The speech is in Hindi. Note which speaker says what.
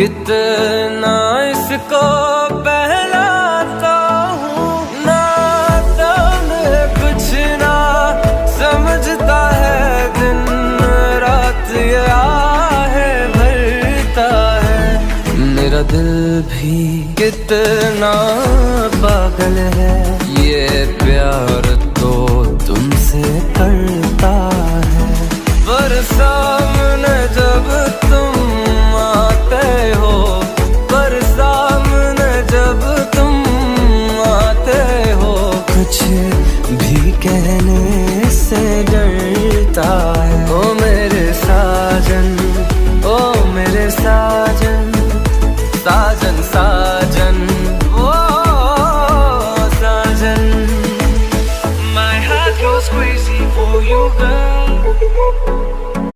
Speaker 1: कितना इसको बहलाता हूँ, नाता में कुछ ना समझता है, दिन रात ये आहे भरता है। मेरा दिल भी कितना पागल है, ये प्यार तो तुमसे करता है। पर सामने जब तुम आते हो, पर सामने जब तुम आते हो, कुछ भी कहने से डरता है। ओ मेरे साजन, ओ मेरे साजन, साजन साजन, ओ साजन। My heart goes crazy for you, girl.